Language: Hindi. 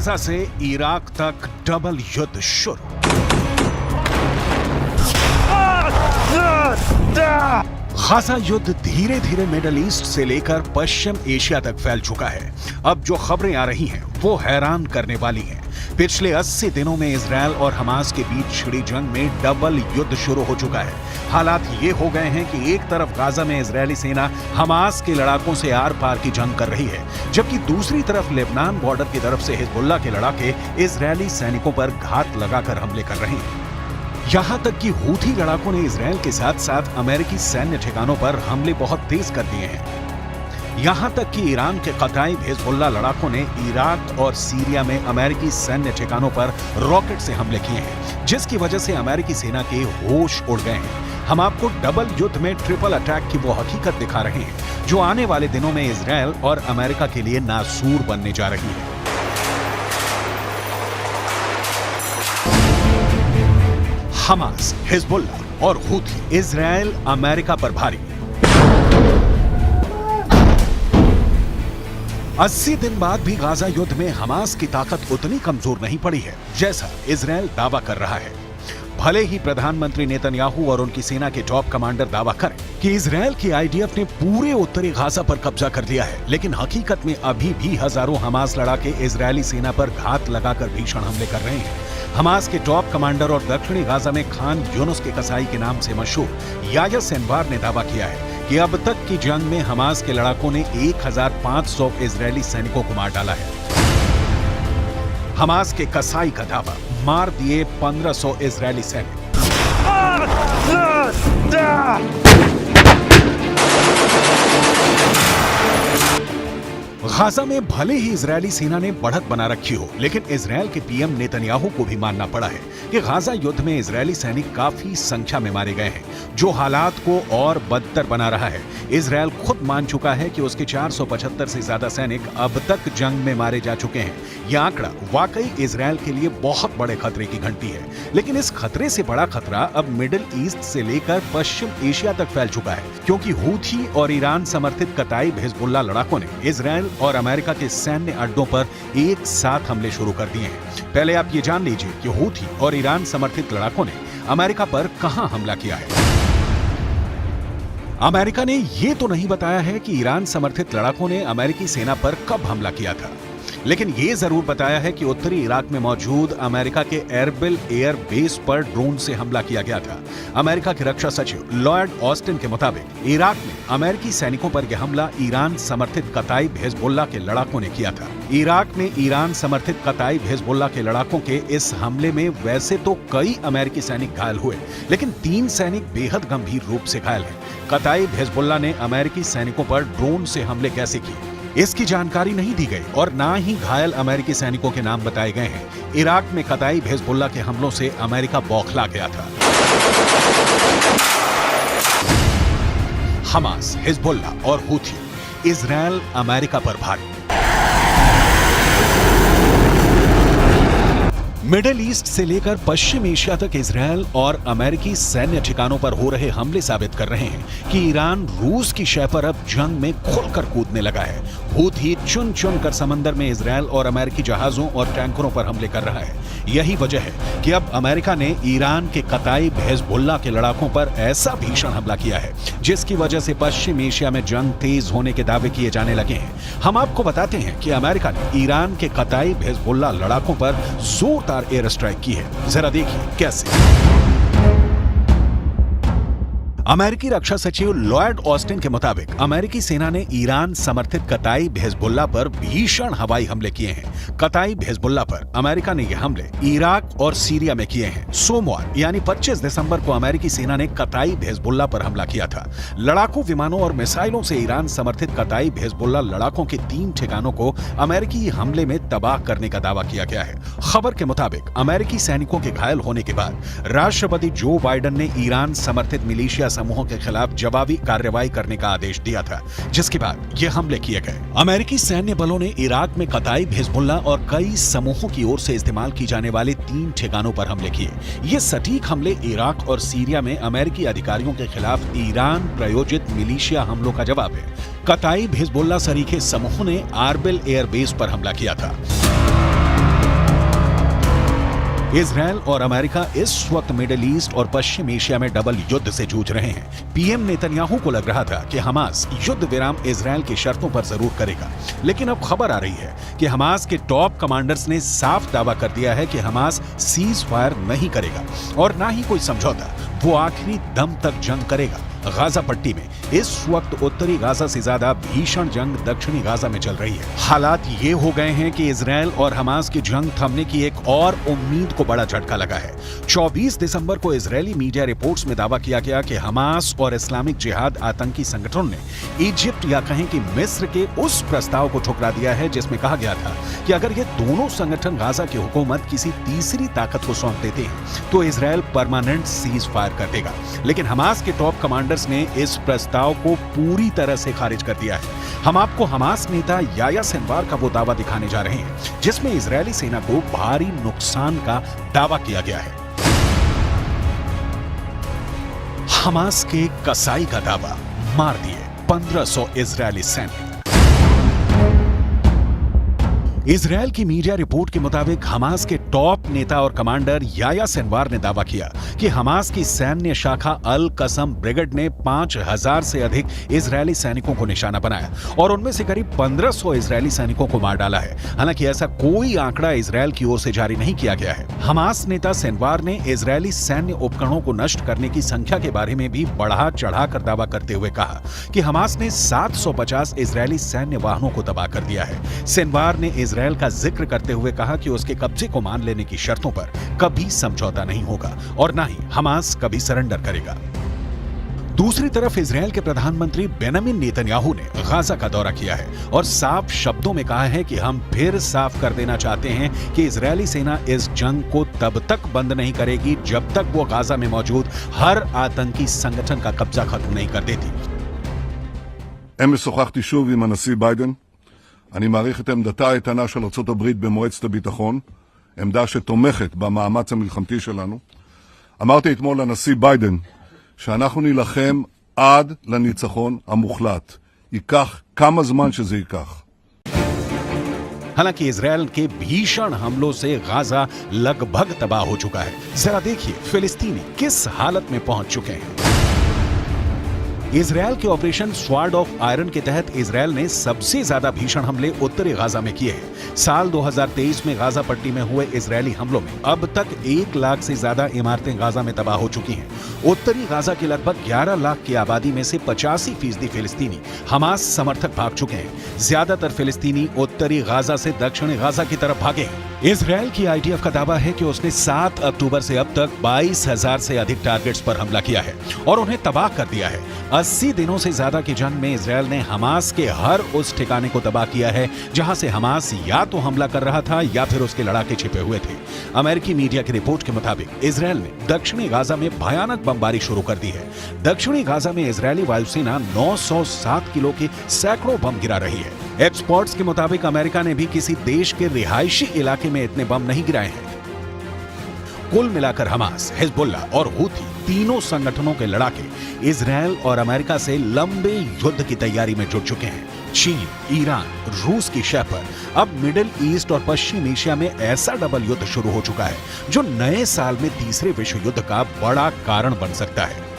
गाजा से इराक तक डबल युद्ध शुरू। गाजा युद्ध धीरे धीरे मिडिल ईस्ट से लेकर पश्चिम एशिया तक फैल चुका है। अब जो खबरें आ रही हैं वो हैरान करने वाली हैं। पिछले 80 दिनों में इजरायल और हमास के बीच छिड़ी जंग में डबल युद्ध शुरू हो चुका है। हालात ये हो गए हैं कि एक तरफ गाजा में इजरायली सेना हमास के लड़ाकों से आर पार की जंग कर रही है, जबकि दूसरी तरफ लेबनान बॉर्डर की तरफ से हिजबुल्लाह के लड़ाके इजरायली सैनिकों पर घात लगाकर हमले कर रहे हैं। यहां तक कि हूथी लड़ाकों ने इजरायल के साथ साथ अमेरिकी सैन्य ठिकानों पर हमले बहुत तेज कर दिए हैं। यहां तक कि ईरान के कताई हिजबुल्लाह लड़ाकों ने इराक और सीरिया में अमेरिकी सैन्य ठिकानों पर रॉकेट से हमले किए हैं, जिसकी वजह से अमेरिकी सेना के होश उड़ गए हैं। हम आपको डबल युद्ध में ट्रिपल अटैक की वो हकीकत दिखा रहे हैं जो आने वाले दिनों में इजरायल और अमेरिका के लिए नासूर बनने जा रही है। हमास, हिजबुल्लाह और हूथी इजरायल अमेरिका पर भारी। 80 दिन बाद भी गाजा युद्ध में हमास की ताकत उतनी कमजोर नहीं पड़ी है जैसा इजरायल दावा कर रहा है। भले ही प्रधानमंत्री नेतन्याहू और उनकी सेना के टॉप कमांडर दावा करें कि इजरायल की आईडीएफ ने पूरे उत्तरी गाजा पर कब्जा कर लिया है, लेकिन हकीकत में अभी भी हजारों हमास लड़ाके इजरायली सेना पर घात लगाकर भीषण हमले कर रहे हैं। हमास के टॉप कमांडर और दक्षिणी गाजा में खान यूनुस के कसाई के नाम से मशहूर याह्या सिनवार ने दावा किया है कि अब तक की जंग में हमास के लड़ाकों ने 1500 इजरायली सैनिकों को मार डाला है। हमास के कसाई का दावा, मार दिए 1500 इजरायली सैनिक। गाजा में भले ही इजरायली सेना ने बढ़त बना रखी हो, लेकिन इजरायल के पीएम नेतन्याहू को भी मानना पड़ा है कि गाजा युद्ध में इजरायली सैनिक काफी संख्या में मारे गए हैं, जो हालात को और बदतर बना रहा है। इजरायल खुद मान चुका है कि उसके 475 से ज्यादा सैनिक अब तक जंग में मारे जा चुके हैं। यह आंकड़ा वाकई इजरायल के लिए बहुत बड़े खतरे की घंटी है, लेकिन इस खतरे से बड़ा खतरा अब मिडिल ईस्ट से लेकर पश्चिम एशिया तक फैल चुका है, क्योंकि हूथी और ईरान समर्थित कताई हिजबुल्लाह लड़ाकों ने इजरायल और अमेरिका के सैन्य अड्डों पर एक साथ हमले शुरू कर दिए हैं। पहले आप ये जान लीजिए कि हूथी और ईरान समर्थित लड़ाकों ने अमेरिका पर कहां हमला किया है। अमेरिका ने यह तो नहीं बताया है कि ईरान समर्थित लड़ाकों ने अमेरिकी सेना पर कब हमला किया था, लेकिन यह जरूर बताया है कि उत्तरी इराक में मौजूद अमेरिका के एरबिल एयर बेस पर ड्रोन से हमला किया गया था। अमेरिका के रक्षा सचिव लॉयड ऑस्टिन के मुताबिक इराक में अमेरिकी सैनिकों पर यह हमला ईरान समर्थित कताई हिजबुल्लाह के लड़ाकों ने किया था। इराक में ईरान समर्थित कताई हिजबुल्लाह के लड़ाकों के इस हमले में वैसे तो कई अमेरिकी सैनिक घायल हुए, लेकिन 3 सैनिक बेहद गंभीर रूप से घायल हैं। कताई हिजबुल्लाह ने अमेरिकी सैनिकों पर ड्रोन से हमले कैसे किए, इसकी जानकारी नहीं दी गई और ना ही घायल अमेरिकी सैनिकों के नाम बताए गए हैं। इराक में कताई हिजबुल्लाह के हमलों से अमेरिका बौखला गया था। हमास, हिजबुल्लाह और हूथी इजरायल अमेरिका पर भारी। मिडिल ईस्ट से लेकर पश्चिम एशिया तक इजरायल और अमेरिकी सैन्य ठिकानों पर हो रहे हमले साबित कर रहे हैं कि ईरान रूस की शय पर अब जंग में खुलकर कूदने लगा है। हूथी चुन चुन कर समंदर में इजरायल और अमेरिकी जहाजों और टैंकरों पर हमले कर रहा है। यही वजह है कि अब अमेरिका ने ईरान के कताई हिजबुल्लाह के लड़ाकों पर ऐसा भीषण हमला किया है, जिसकी वजह से पश्चिम एशिया में जंग तेज होने के दावे किए जाने लगे हैं। हम आपको बताते हैं कि अमेरिका ने ईरान के कताई हिजबुल्लाह लड़ाकों पर जोरदार एयर स्ट्राइक की है। जरा देखिए कैसे। अमेरिकी रक्षा सचिव लॉयड ऑस्टिन के मुताबिक अमेरिकी सेना ने ईरान समर्थित कताई हिजबुल्लाह पर भीषण हवाई हमले किए हैं। कताई हिजबुल्लाह पर अमेरिका ने यह हमले इराक और सीरिया में किए हैं। सोमवार यानी 25 दिसंबर को अमेरिकी सेना ने कताई हिजबुल्लाह पर हमला किया था। लड़ाकू विमानों और मिसाइलों से ईरान समर्थित कताई हिजबुल्लाह लड़ाकों के 3 ठिकानों को अमेरिकी हमले में तबाह करने का दावा किया गया है। खबर के मुताबिक अमेरिकी सैनिकों के घायल होने के बाद राष्ट्रपति जो बाइडेन ने ईरान समर्थित मिलिशिया समूहों के खिलाफ जवाबी कार्रवाई करने का आदेश दिया था, जिसके बाद ये हमले किए गए। अमेरिकी सैन्य बलों ने इराक में कताई हिजबुल्लाह और कई समूहों की ओर से इस्तेमाल की जाने वाले 3 ठिकानों पर हमले किए। ये सटीक हमले इराक और सीरिया में अमेरिकी अधिकारियों के खिलाफ ईरान प्रायोजित मिलिशिया हमलों का जवाब है। कताई हिजबुल्लाह सरीखे समूहों ने एरबिल एयर बेस पर हमला किया था। इजरायल और अमेरिका इस वक्त मिडिल ईस्ट और पश्चिम एशिया में डबल युद्ध से जूझ रहे हैं। पीएम नेतन्याहू को लग रहा था कि हमास युद्ध विराम इजरायल की शर्तों पर जरूर करेगा, लेकिन अब खबर आ रही है कि हमास के टॉप कमांडर्स ने साफ दावा कर दिया है कि हमास सीज फायर नहीं करेगा और ना ही कोई समझौता, वो आखिरी दम तक जंग करेगा। गाजा पट्टी में इस वक्त उत्तरी गाजा से ज्यादा भीषण जंग दक्षिणी गाजा में चल रही है। हालात ये हो गए हैं कि इजरायल और हमास की जंग थमने की एक और उम्मीद को बड़ा झटका लगा है। 24 दिसंबर को इजरायली मीडिया रिपोर्ट्स में दावा किया गया कि हमास और इस्लामिक जिहाद आतंकी संगठनों ने इजिप्ट या कहें कि मिस्र के उस प्रस्ताव को ठुकरा दिया है जिसमें कहा गया था कि अगर ये दोनों संगठन गाजा की हुकूमत किसी तीसरी ताकत को सौंप देते हैं तो इजरायल परमानेंट सीज फायर कर देगा। लेकिन हमास के टॉप कमांडर्स ने इस प्रस्ताव को पूरी तरह से खारिज कर दिया है। हम आपको हमास नेता याह्या सिनवार का वो दावा दिखाने जा रहे हैं जिसमें इजरायली सेना को भारी नुकसान का दावा किया गया है। हमास के कसाई का दावा, मार दिए 1500 इजरायली सैनिक। इजरायल की मीडिया रिपोर्ट के मुताबिक हमास के टॉप नेता और कमांडर याह्या सिनवार ने दावा किया कि हमास की सैन्य शाखा अल कसम ब्रिगेड ने 5000 से अधिक इजरायली सैनिकों को निशाना बनाया और उनमें से करीब 1500 इजरायली सैनिकों को मार डाला है। हालांकि ऐसा कोई आंकड़ा इजरायल की ओर से जारी नहीं किया गया है। हमास नेता सिनवार ने इजरायली सैन्य उपकरणों को नष्ट करने की संख्या के बारे में भी बढ़ा चढ़ाकर दावा करते हुए कहा कि हमास ने 750 इजरायली सैन्य वाहनों को तबाह कर दिया है। सिनवार ने इजरायल का जिक्र करते हुए कहा कि उसके कब्जे को मान लेने की शर्तों पर कभी समझौता नहीं होगा और ना ही हमास कभी सरेंडर करेगा। दूसरी तरफ इजरायल के प्रधानमंत्री बेंजामिन नेतन्याहू ने गाजा का दौरा किया है और साफ शब्दों में कहा है कि हम फिर साफ कर देना चाहते हैं कि इजरायली सेना इस जंग को तब तक बंद नहीं करेगी जब तक वो गाजा में मौजूद हर आतंकी संगठन का कब्जा खत्म नहीं कर देती। אמש שוחחתי שוב עם הנשיא ביידן. אני מעריך את עמדתה האיתנה של ארצות הברית במועצת הביטחון, עמדה שתומכת במאמץ המלחמתי שלנו. אמרתי אתמול לנשיא ביידן שאנחנו נילחם עד לניצחון המוחלט. ייקח כמה זמן שזה ייקח. हालांकि इजरायल के भीषण हमलों से गाजा लगभग तबाह हो चुका है। जरा देखिए फिलिस्तीनी किस हालत में पहुंच चुके हैं। इजरायल के ऑपरेशन स्वॉर्ड ऑफ आयरन के तहत इजरायल ने सबसे ज्यादा भीषण हमले उत्तरी गाजा में किए हैं। साल 2023 में गाजा पट्टी में हुए इजरायली हमलों में अब तक 1 लाख से ज्यादा इमारतें गाजा में तबाह हो चुकी हैं। उत्तरी गाजा की लगभग 11 लाख की आबादी में से 85% फिलिस्तीनी हमास समर्थक भाग चुके हैं। ज्यादातर फिलिस्तीनी उत्तरी गाजा से दक्षिणी गाजा की तरफ भागे हैं। इजरायल की आईडीएफ का दावा है कि उसने 7 अक्टूबर से अब तक 22,000 से अधिक टारगेट्स पर हमला किया है और उन्हें तबाह कर दिया है। 80 दिनों से ज्यादा की जंग में इजरायल ने हमास के हर उस ठिकाने को तबाह किया है जहां से हमास या तो हमला कर रहा था या फिर उसके लड़ाके छिपे हुए थे। अमेरिकी मीडिया की रिपोर्ट के मुताबिक इजरायल ने दक्षिणी गाजा में भयानक बमबारी शुरू कर दी है। दक्षिणी गाजा में इजरायली वायुसेना 907 किलो के सैकड़ों बम गिरा रही है। एक्सपर्ट्स के मुताबिक अमेरिका ने भी किसी देश के रिहायशी इलाके में इतने बम नहीं गिराए हैं। कुल मिलाकर हमास, हिजबुल्ला और हूथी तीनों संगठनों के लड़ाके इजरायल और अमेरिका से लंबे युद्ध की तैयारी में जुट चुके हैं। चीन, ईरान, रूस की शह पर अब मिडिल ईस्ट और पश्चिम एशिया में ऐसा डबल युद्ध शुरू हो चुका है जो नए साल में तीसरे विश्व युद्ध का बड़ा कारण बन सकता है।